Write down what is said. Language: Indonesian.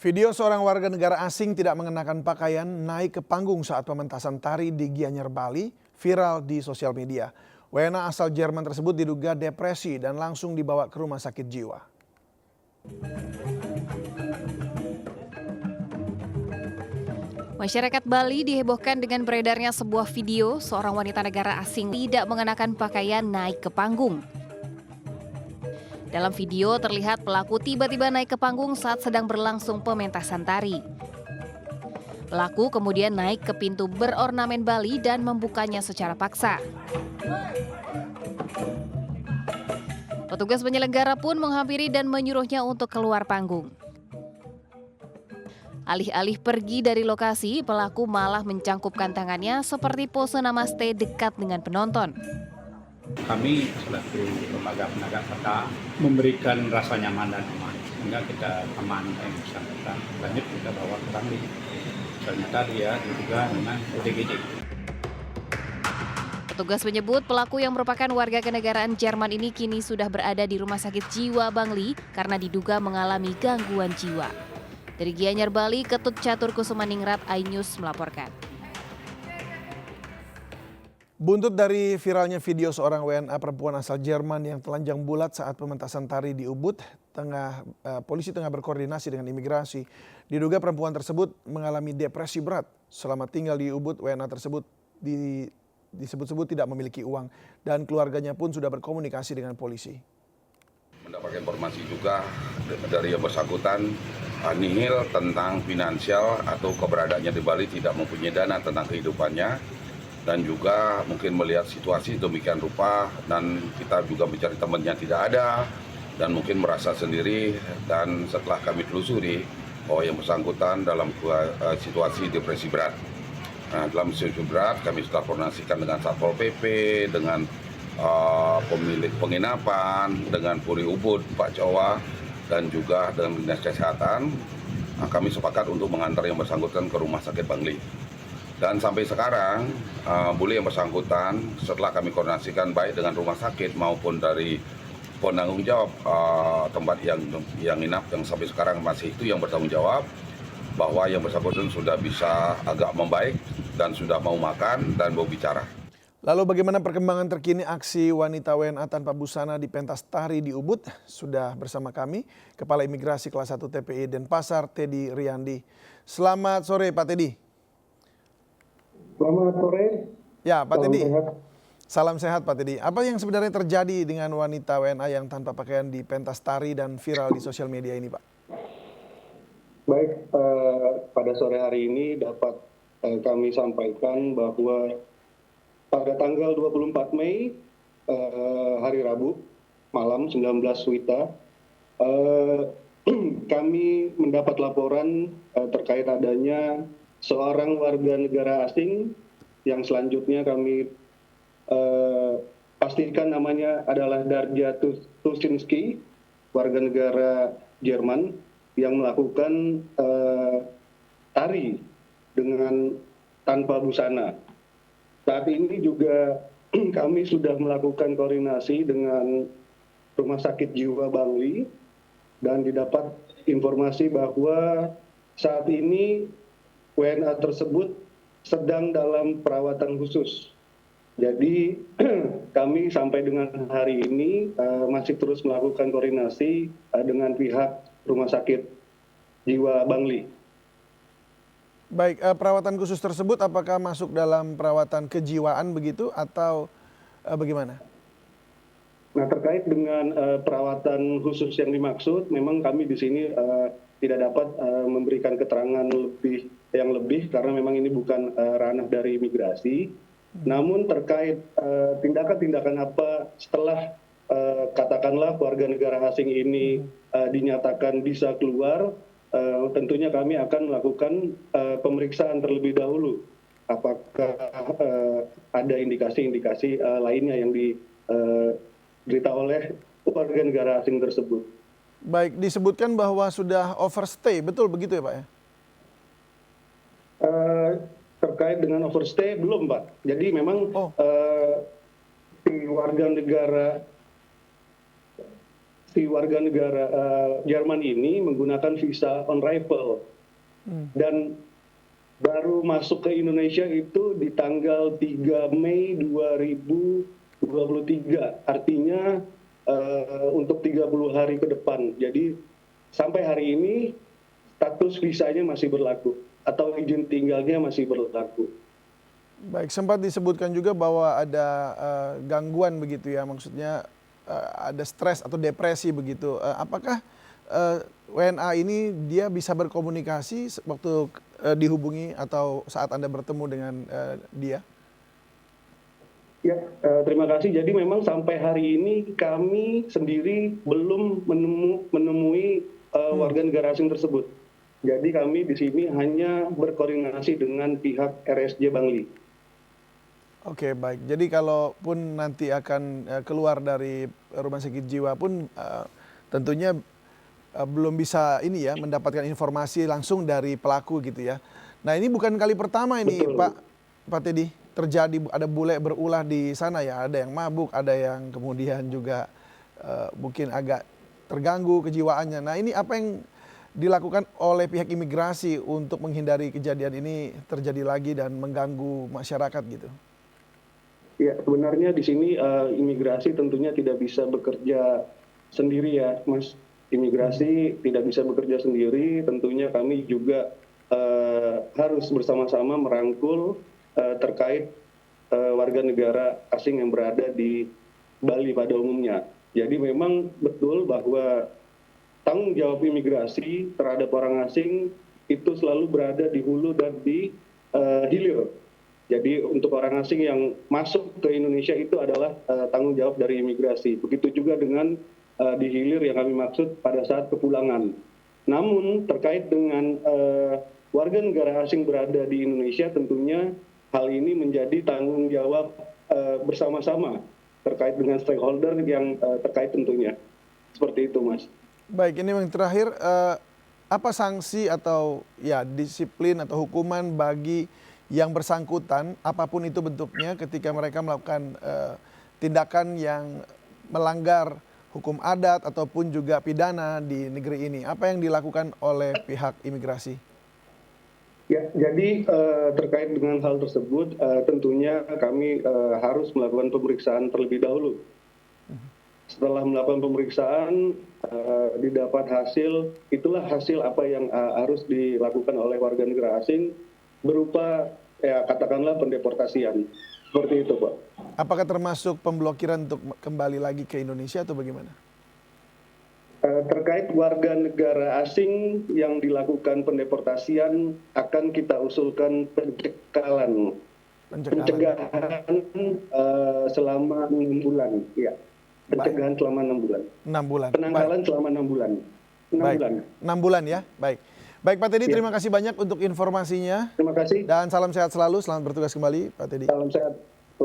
Video seorang warga negara asing tidak mengenakan pakaian naik ke panggung saat pementasan tari di Gianyar, Bali viral di sosial media. WNA asal Jerman tersebut diduga depresi dan langsung dibawa ke rumah sakit jiwa. Masyarakat Bali dihebohkan dengan beredarnya sebuah video seorang wanita negara asing tidak mengenakan pakaian naik ke panggung. Dalam video terlihat pelaku tiba-tiba naik ke panggung saat sedang berlangsung pementasan tari. Pelaku kemudian naik ke pintu berornamen Bali dan membukanya secara paksa. Petugas penyelenggara pun menghampiri dan menyuruhnya untuk keluar panggung. Alih-alih pergi dari lokasi, pelaku malah mencangkupkan tangannya seperti pose namaste dekat dengan penonton. Kami selaku lembaga penegak kata memberikan rasa nyaman dan aman sehingga kita aman yang bersangkutan. Lanjut kita bawa ke Bangli. Ternyata dia diduga dengan ODGJ. Petugas menyebut pelaku yang merupakan warga kenegaraan Jerman ini kini sudah berada di Rumah Sakit Jiwa Bangli karena diduga mengalami gangguan jiwa. Dari Gianyar, Bali, Ketut Catur Kusumaningrat, iNews melaporkan. Buntut dari viralnya video seorang WNA perempuan asal Jerman yang telanjang bulat saat pementasan tari di Ubud, polisi tengah berkoordinasi dengan imigrasi. Diduga perempuan tersebut mengalami depresi berat. Selama tinggal di Ubud, WNA tersebut disebut-sebut tidak memiliki uang dan keluarganya pun sudah berkomunikasi dengan polisi. Mendapatkan informasi juga dari yang bersangkutan nihil tentang finansial atau keberadaannya di Bali, tidak mempunyai dana tentang kehidupannya, dan juga mungkin melihat situasi demikian rupa dan kita juga mencari temannya tidak ada dan mungkin merasa sendiri, dan setelah kami telusuri bahwa yang bersangkutan dalam situasi depresi berat. Nah, dalam situasi berat kami sudah koordinasikan dengan Satpol PP, dengan pemilik penginapan, dengan Puri Ubud, Pak Jawa, dan juga dengan Dinas Kesehatan. Nah, kami sepakat untuk mengantar yang bersangkutan ke Rumah Sakit Bangli. Dan sampai sekarang, boleh yang bersangkutan setelah kami koordinasikan baik dengan rumah sakit maupun dari penanggung jawab tempat yang inap yang sampai sekarang masih itu yang bertanggung jawab, bahwa yang bersangkutan sudah bisa agak membaik dan sudah mau makan dan mau bicara. Lalu bagaimana perkembangan terkini aksi wanita WNA tanpa busana di pentas tari di Ubud? Sudah bersama kami, Kepala Imigrasi Kelas 1 TPI Denpasar, Teddy Riyandi. Selamat sore Pak Teddy. Selamat sore. Ya Pak Teddy. Sehat. Salam sehat Pak Teddy. Apa yang sebenarnya terjadi dengan wanita WNA yang tanpa pakaian di pentas tari dan viral di sosial media ini Pak? Baik, pada sore hari ini dapat kami sampaikan bahwa pada tanggal 24 Mei, hari Rabu, malam 19 WITA, kami mendapat laporan terkait adanya seorang warga negara asing yang selanjutnya kami pastikan namanya adalah Darja Tusinski, warga negara Jerman, yang melakukan tari dengan tanpa busana. Saat ini juga kami sudah melakukan koordinasi dengan Rumah Sakit Jiwa Bangli dan didapat informasi bahwa saat ini WNA tersebut sedang dalam perawatan khusus. Jadi kami sampai dengan hari ini masih terus melakukan koordinasi dengan pihak Rumah Sakit Jiwa Bangli. Baik, perawatan khusus tersebut apakah masuk dalam perawatan kejiwaan begitu atau bagaimana? Nah, terkait dengan perawatan khusus yang dimaksud, memang kami di sini tidak dapat memberikan keterangan yang lebih karena memang ini bukan ranah dari imigrasi. Namun terkait tindakan-tindakan apa setelah katakanlah warga negara asing ini dinyatakan bisa keluar, tentunya kami akan melakukan pemeriksaan terlebih dahulu. Apakah ada indikasi-indikasi lainnya yang diberita oleh warga negara asing tersebut. Baik, disebutkan bahwa sudah overstay, betul begitu ya Pak ya? Terkait dengan overstay belum Pak. Jadi memang warga negara si warga negara Jerman ini menggunakan visa on arrival dan baru masuk ke Indonesia itu di tanggal 3 Mei 2023. Artinya untuk 30 hari ke depan. Jadi sampai hari ini status visanya masih berlaku atau izin tinggalnya masih berlaku. Baik, sempat disebutkan juga bahwa ada gangguan begitu ya, maksudnya ada stres atau depresi begitu. Apakah WNA ini dia bisa berkomunikasi waktu dihubungi atau saat Anda bertemu dengan dia? Ya, terima kasih. Jadi memang sampai hari ini kami sendiri belum menemui warga negara asing tersebut. Jadi kami di sini hanya berkoordinasi dengan pihak RSJ Bangli. Oke, baik. Jadi kalaupun nanti akan keluar dari rumah sakit jiwa pun tentunya belum bisa ini ya mendapatkan informasi langsung dari pelaku gitu ya. Nah, ini bukan kali pertama ini Betul. Pak Teddy terjadi ada bule berulah di sana ya. Ada yang mabuk, ada yang kemudian juga mungkin agak terganggu kejiwaannya. Nah, ini apa yang dilakukan oleh pihak imigrasi untuk menghindari kejadian ini terjadi lagi dan mengganggu masyarakat gitu? Ya, sebenarnya di sini imigrasi tentunya tidak bisa bekerja sendiri ya, Mas. Imigrasi tidak bisa bekerja sendiri, tentunya kami juga harus bersama-sama merangkul terkait warga negara asing yang berada di Bali pada umumnya. Jadi memang betul bahwa tanggung jawab imigrasi terhadap orang asing itu selalu berada di hulu dan di hilir. Jadi untuk orang asing yang masuk ke Indonesia itu adalah tanggung jawab dari imigrasi. Begitu juga dengan di hilir yang kami maksud pada saat kepulangan. Namun terkait dengan warga negara asing berada di Indonesia, tentunya hal ini menjadi tanggung jawab bersama-sama terkait dengan stakeholder yang terkait tentunya. Seperti itu, Mas. Baik, ini yang terakhir, apa sanksi atau ya disiplin atau hukuman bagi yang bersangkutan, apapun itu bentuknya, ketika mereka melakukan tindakan yang melanggar hukum adat ataupun juga pidana di negeri ini? Apa yang dilakukan oleh pihak imigrasi? Ya, jadi terkait dengan hal tersebut, tentunya kami harus melakukan pemeriksaan terlebih dahulu. Setelah melakukan pemeriksaan, didapat hasil, itulah hasil apa yang harus dilakukan oleh warga negara asing berupa ya katakanlah pendeportasian. Seperti itu, Pak. Apakah termasuk pemblokiran untuk kembali lagi ke Indonesia atau bagaimana? Terkait warga negara asing yang dilakukan pendeportasian akan kita usulkan pencegahan selama 6 bulan. Ya. Pencegahan selama 6 bulan. 6 bulan. Penangkalan selama 6 bulan. 6 Baik. bulan. 6 bulan ya, baik. Baik Pak Teddy, terima kasih banyak untuk informasinya. Terima kasih. Dan salam sehat selalu, selamat bertugas kembali Pak Teddy. Salam sehat.